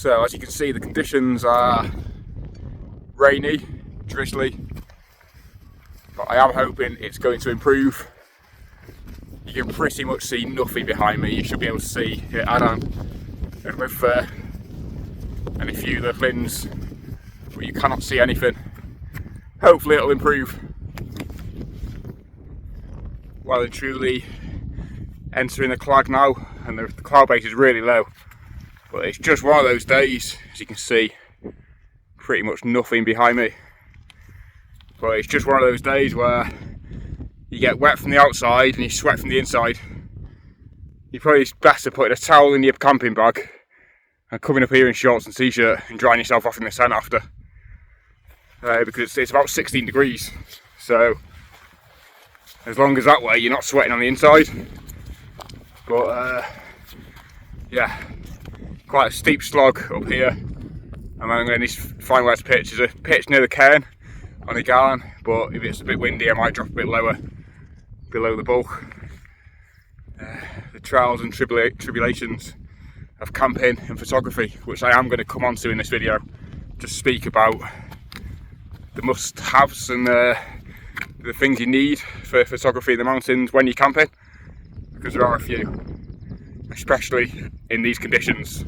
So as you can see, the conditions are rainy, drizzly, but I am hoping it's going to improve. You can pretty much see nothing behind me. You should be able to see it Adam and with and a few little bins, but you cannot see anything. Hopefully it'll improve. Well and truly entering the clag now, and the cloud base is really low, but it's just one of those days. As you can see, pretty much nothing behind me, but it's just one of those days where you get wet from the outside and you sweat from the inside. You're probably best to put a towel in your camping bag and coming up here in shorts and t-shirt and drying yourself off in the sun after, because it's about 16 degrees, so as long as that way you're not sweating on the inside. But yeah, quite a steep slog up here, and I'm going to need to find where to pitch. There's a pitch near the cairn on the garden, but if it's a bit windy I might drop a bit lower below the bulk. The trials and tribulations of camping and photography, which I am going to come on to in this video, to speak about the must-haves and the things you need for photography in the mountains when you're camping, because there are a few, especially in these conditions.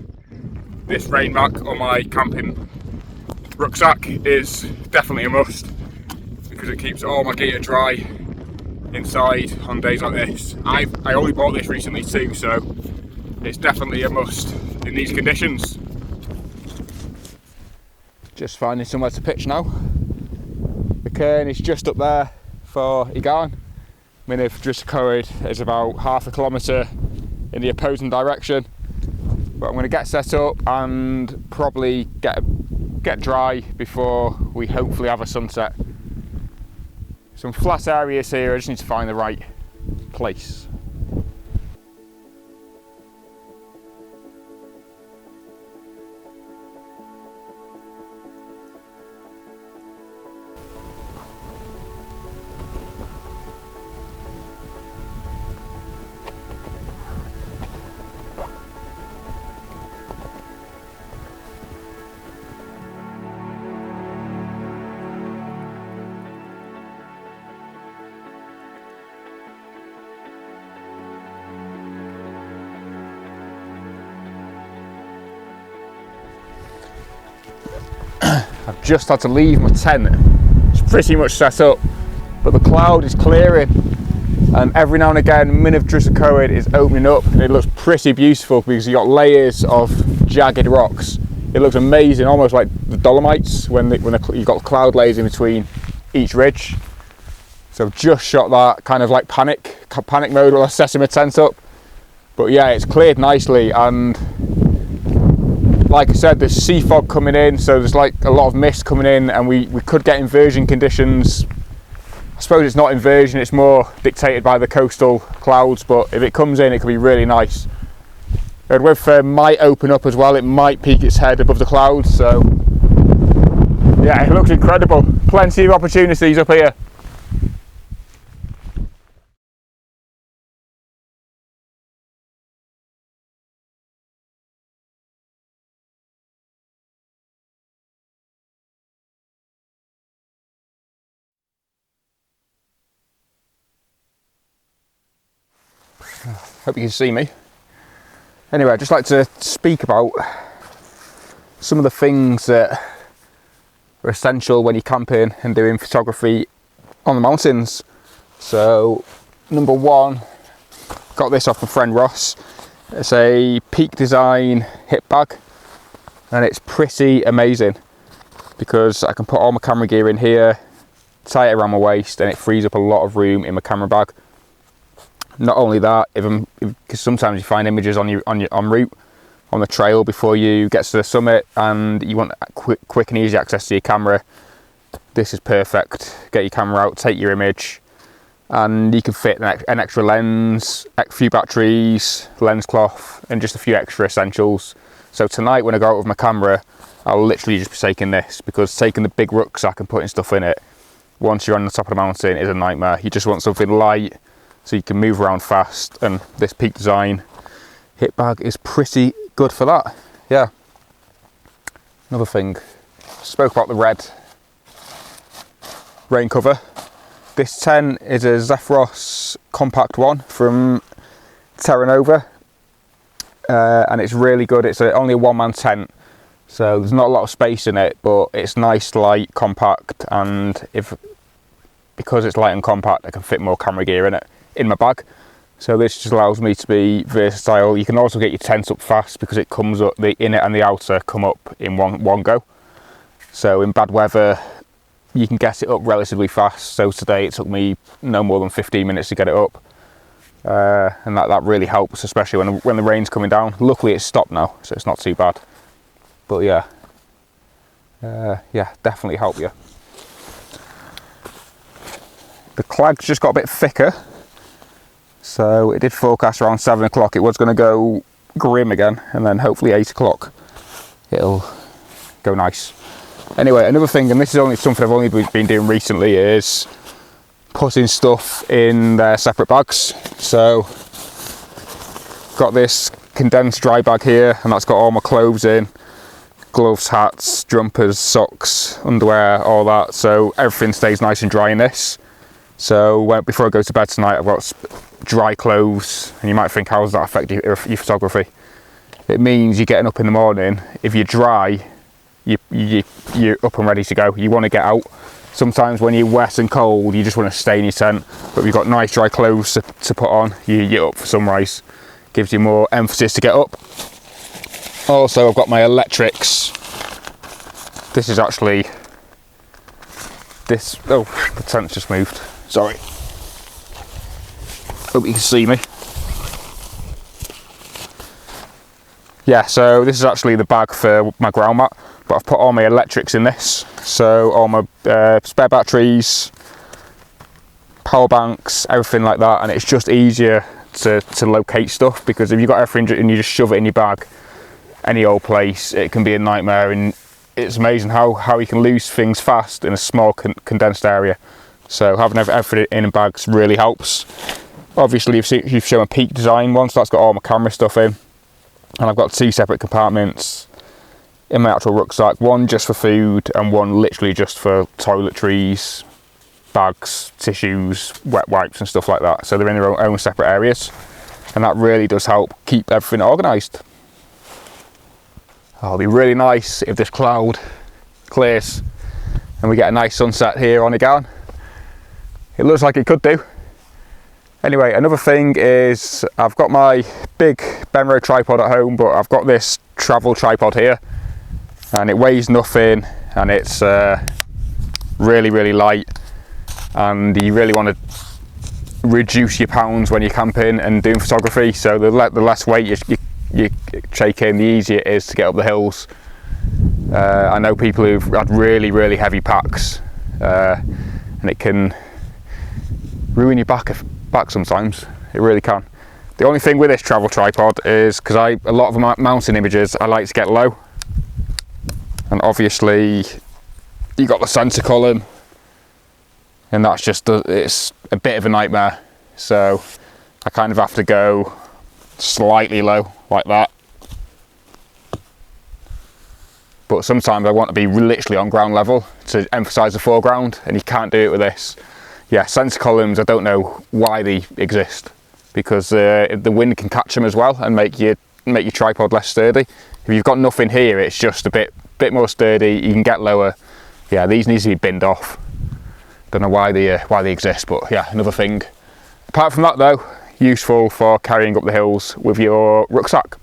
This rain mac on my camping rucksack is definitely a must, because it keeps all my gear dry inside on days like this. I only bought this recently too, so it's definitely a must in these conditions. Just finding somewhere to pitch now. The cairn is just up there for Igarn. Nantlle Ridge is about half a kilometre in the opposing direction, but I'm going to get set up and probably get dry before we hopefully have a sunset. Some flat areas here, I just need to find the right place. I've just had to leave my tent. It's pretty much set up, but the cloud is clearing, and every now and again Nantlle Ridge is opening up, and it looks pretty beautiful because you've got layers of jagged rocks. It looks amazing, almost like the Dolomites when you've got cloud layers in between each ridge. So I've just shot that, kind of like panic mode while I was setting my tent up. But yeah, it's cleared nicely, and like I said, there's sea fog coming in, so there's like a lot of mist coming in, and we could get inversion conditions. I suppose it's not inversion, it's more dictated by the coastal clouds, but if it comes in, it could be really nice. Redwith might open up as well, it might peek its head above the clouds, so yeah, it looks incredible. Plenty of opportunities up here. Hope you can see me. Anyway, I'd just like to speak about some of the things that are essential when you're camping and doing photography on the mountains. So, number one, got this off my friend Ross. It's a Peak Design hip bag, and it's pretty amazing because I can put all my camera gear in here, tie it around my waist, and it frees up a lot of room in my camera bag. Not only that, because sometimes you find images en route on the trail before you get to the summit, and you want quick and easy access to your camera. This is perfect. Get your camera out, take your image, and you can fit an extra lens, a few batteries, lens cloth, and just a few extra essentials. So tonight when I go out with my camera, I'll literally just be taking this, because taking the big rucksack and putting stuff in it once you're on the top of the mountain is a nightmare. You just want something light so you can move around fast, and this Peak Design hip bag is pretty good for that. Yeah. Another thing, spoke about the red rain cover. This tent is a Zephyros Compact one from Terra Nova, and it's really good. It's only a one-man tent, so there's not a lot of space in it, but it's nice, light, compact, and because it's light and compact, I can fit more camera gear in it in my bag. So this just allows me to be versatile. You can also get your tent up fast because it comes up, the inner and the outer come up in one go. So in bad weather, you can get it up relatively fast. So today it took me no more than 15 minutes to get it up. And that really helps, especially when the rain's coming down. Luckily it's stopped now, so it's not too bad. But yeah, definitely help you. The Crags just got a bit thicker. So it did forecast around 7 o'clock. It was going to go grim again, and then hopefully 8 o'clock it'll go nice. Anyway, another thing, and this is only something I've only been doing recently, is putting stuff in their separate bags. So got this condensed dry bag here, and that's got all my clothes in, gloves, hats, jumpers, socks, underwear, all that. So everything stays nice and dry in this. So before I go to bed tonight, I've got dry clothes, and you might think, how does that affect your photography? It means you're getting up in the morning. If you're dry, you're up and ready to go. You want to get out. Sometimes when you're wet and cold, you just want to stay in your tent. But if you've got nice dry clothes to put on, you're up for sunrise. Gives you more emphasis to get up. Also, I've got my electrics. This is actually this. Oh, the tent's just moved. Sorry. Hope you can see me. Yeah, so this is actually the bag for my ground mat, but I've put all my electrics in this. So all my spare batteries, power banks, everything like that, and it's just easier to locate stuff, because if you've got everything and you just shove it in your bag, any old place, it can be a nightmare. And it's amazing how you can lose things fast in a small condensed area. So having everything in bags really helps. Obviously you've shown a Peak design one, so that's got all my camera stuff in, and I've got 2 separate compartments in my actual rucksack, one just for food and one literally just for toiletries, bags, tissues, wet wipes and stuff like that. So they're in their own separate areas, and that really does help keep everything organised. Oh, it'll be really nice if this cloud clears and we get a nice sunset here on Again. It looks like it could do. Anyway, another thing is I've got my big Benro tripod at home, but I've got this travel tripod here, and it weighs nothing, and it's really light, and you really want to reduce your pounds when you're camping and doing photography. So the less weight you take in, the easier it is to get up the hills. I know people who've had really heavy packs, and it can ruin your back sometimes. It really can. The only thing with this travel tripod is, because a lot of my mountain images I like to get low, and obviously you got the centre column, and that's just it's a bit of a nightmare. So I kind of have to go slightly low like that. But sometimes I want to be literally on ground level to emphasise the foreground, and you can't do it with this. Yeah, centre columns, I don't know why they exist, because the wind can catch them as well and make your tripod less sturdy. If you've got nothing here, it's just a bit more sturdy. You can get lower. Yeah, these need to be binned off. Don't know why they exist, but yeah, another thing. Apart from that though, useful for carrying up the hills with your rucksack.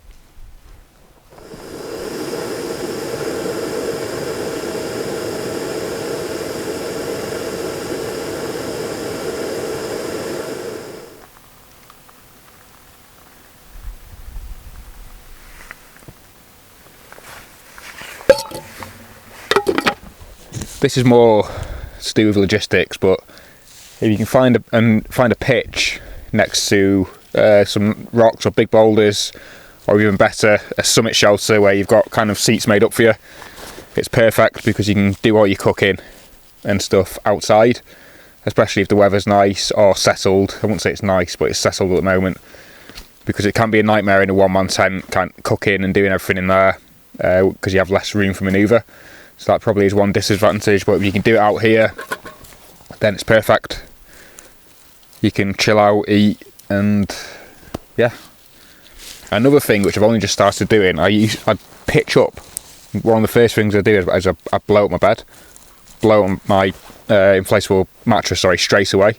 This is more to do with logistics, but if you can find a pitch next to some rocks or big boulders, or even better, a summit shelter where you've got kind of seats made up for you, it's perfect, because you can do all your cooking and stuff outside, especially if the weather's nice or settled. I wouldn't say it's nice, but it's settled at the moment, because it can be a nightmare in a one-man tent, cooking and doing everything in there. because you have less room for manoeuvre. So that probably is one disadvantage, but if you can do it out here, then it's perfect. You can chill out, eat, and yeah. Another thing which I've only just started doing, I pitch up. One of the first things I do is I blow up my bed, blow up my inflatable mattress, straight away.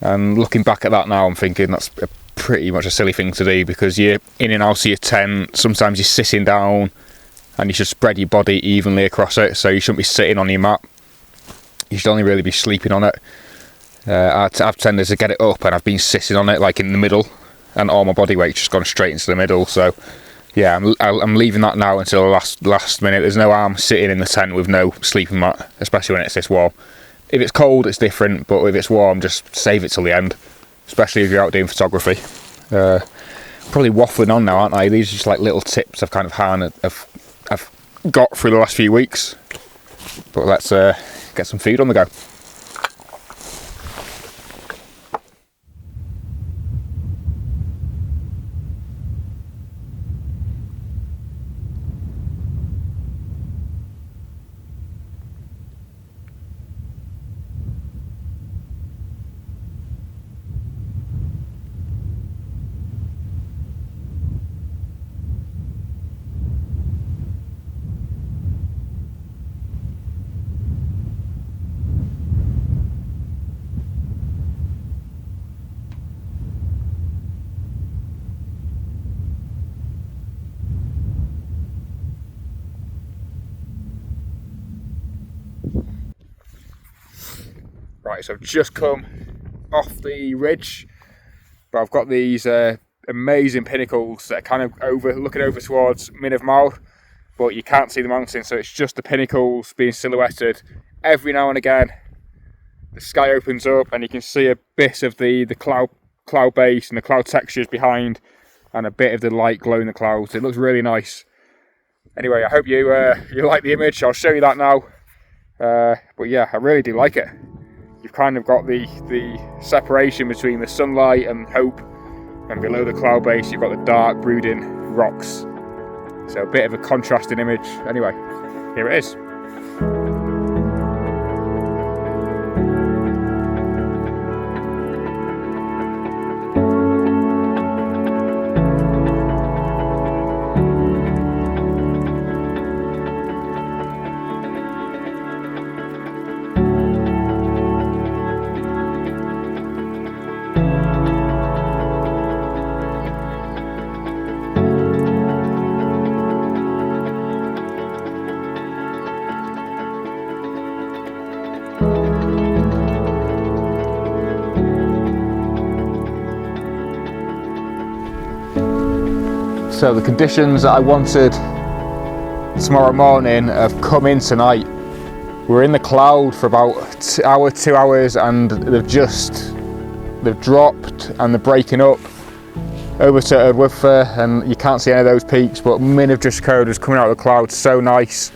And looking back at that now, I'm thinking that's pretty much a silly thing to do, because you're in and out of your tent. Sometimes you're sitting down, and you should spread your body evenly across it, so you shouldn't be sitting on your mat. You should only really be sleeping on it. I've tended to get it up, and I've been sitting on it like in the middle, and all my body weight's just gone straight into the middle. So yeah, I'm leaving that now until the last minute. There's no harm sitting in the tent with no sleeping mat, especially when it's this warm. If it's cold, it's different, but if it's warm, just save it till the end, especially if you're out doing photography. Probably waffling on now, aren't I? These are just like little tips I've kind of I've got through the last few weeks. But let's get some food on the go. Right, so I've just come off the ridge, but I've got these amazing pinnacles that are kind of looking over towards Nantlle, but you can't see the mountain, so it's just the pinnacles being silhouetted. Every now and again, the sky opens up and you can see a bit of the cloud base and the cloud textures behind, and a bit of the light glowing the clouds. It looks really nice. Anyway, I hope you like the image. I'll show you that now. But yeah, I really do like it. You've kind of got the separation between the sunlight and hope, and below the cloud base you've got the dark brooding rocks. So a bit of a contrasting image. Anyway, here it is. So the conditions that I wanted tomorrow morning have come in tonight. We're in the cloud for about 2 hours, and they've dropped and they're breaking up over to Erdwiffer, and you can't see any of those peaks, but Pinnacles is coming out of the clouds, so nice.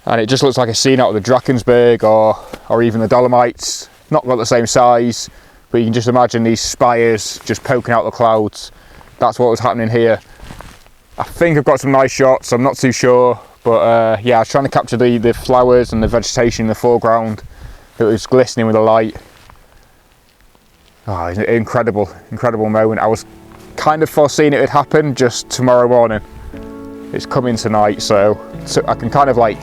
And it just looks like a scene out of the Drakensberg or even the Dolomites. Not got the same size, but you can just imagine these spires just poking out the clouds. That's what was happening here. I think I've got some nice shots, I'm not too sure, but yeah, I was trying to capture the flowers and the vegetation in the foreground. It was glistening with the light. Oh, it's an incredible moment. I was kind of foreseeing it would happen just tomorrow morning. It's coming tonight, so I can kind of like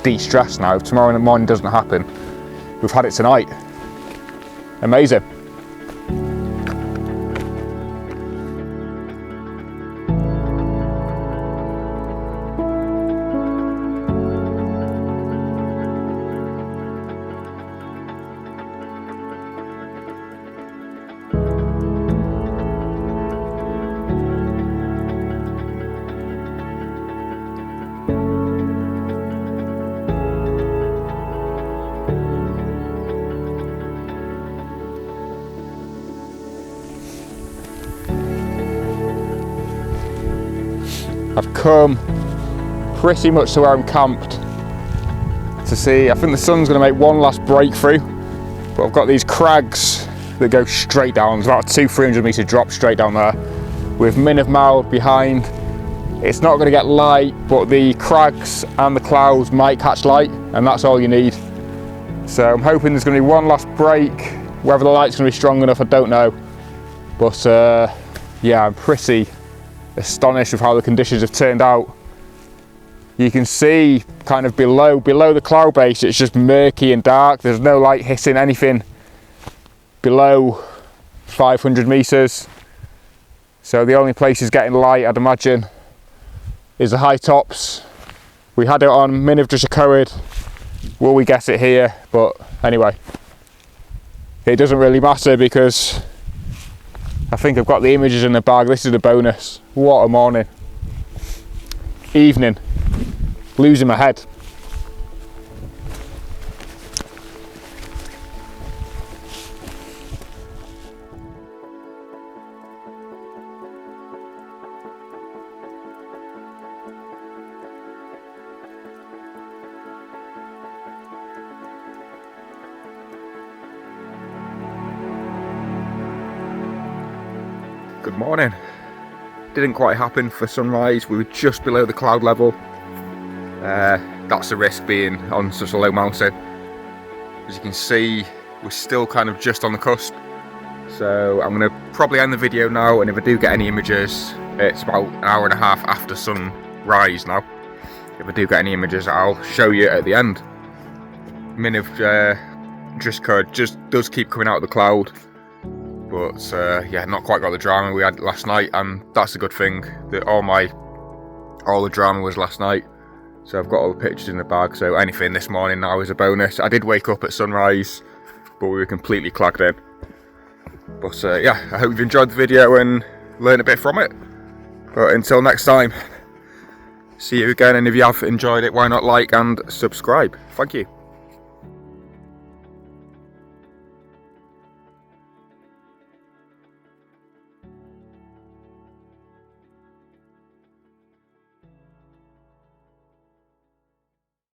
de-stress now. If tomorrow morning doesn't happen, we've had it tonight. Amazing. I've come pretty much to where I'm camped to see. I think the sun's going to make one last breakthrough, but I've got these crags that go straight down. There's about a 200-300 metre drop straight down there, with Nantlle behind. It's not going to get light, but the crags and the clouds might catch light, and that's all you need. So I'm hoping there's going to be one last break. Whether the light's going to be strong enough, I don't know. But yeah, I'm pretty astonished with how the conditions have turned out. You can see kind of below the cloud base, it's just murky and dark. There's no light hitting anything below 500 meters. So the only places getting light, I'd imagine, is the high tops. We had it on Nantlle Ridge. Will we get it here? But anyway, it doesn't really matter because I think I've got the images in the bag. This is a bonus. What a morning. Evening. Losing my head. Good morning. Didn't quite happen for sunrise. We were just below the cloud level. That's the risk being on such a low mountain. As you can see, we're still kind of just on the cusp. So I'm going to probably end the video now, and if I do get any images, it's about an hour and a half after sunrise now. If I do get any images, I'll show you at the end. Nantlle Ridge just does keep coming out of the cloud. But yeah, not quite got the drama we had last night, and that's a good thing. That all the drama was last night. So I've got all the pictures in the bag, so anything this morning now is a bonus. I did wake up at sunrise, but we were completely clagged in. But yeah, I hope you've enjoyed the video and learned a bit from it. But until next time, see you again, and if you have enjoyed it, why not like and subscribe. Thank you.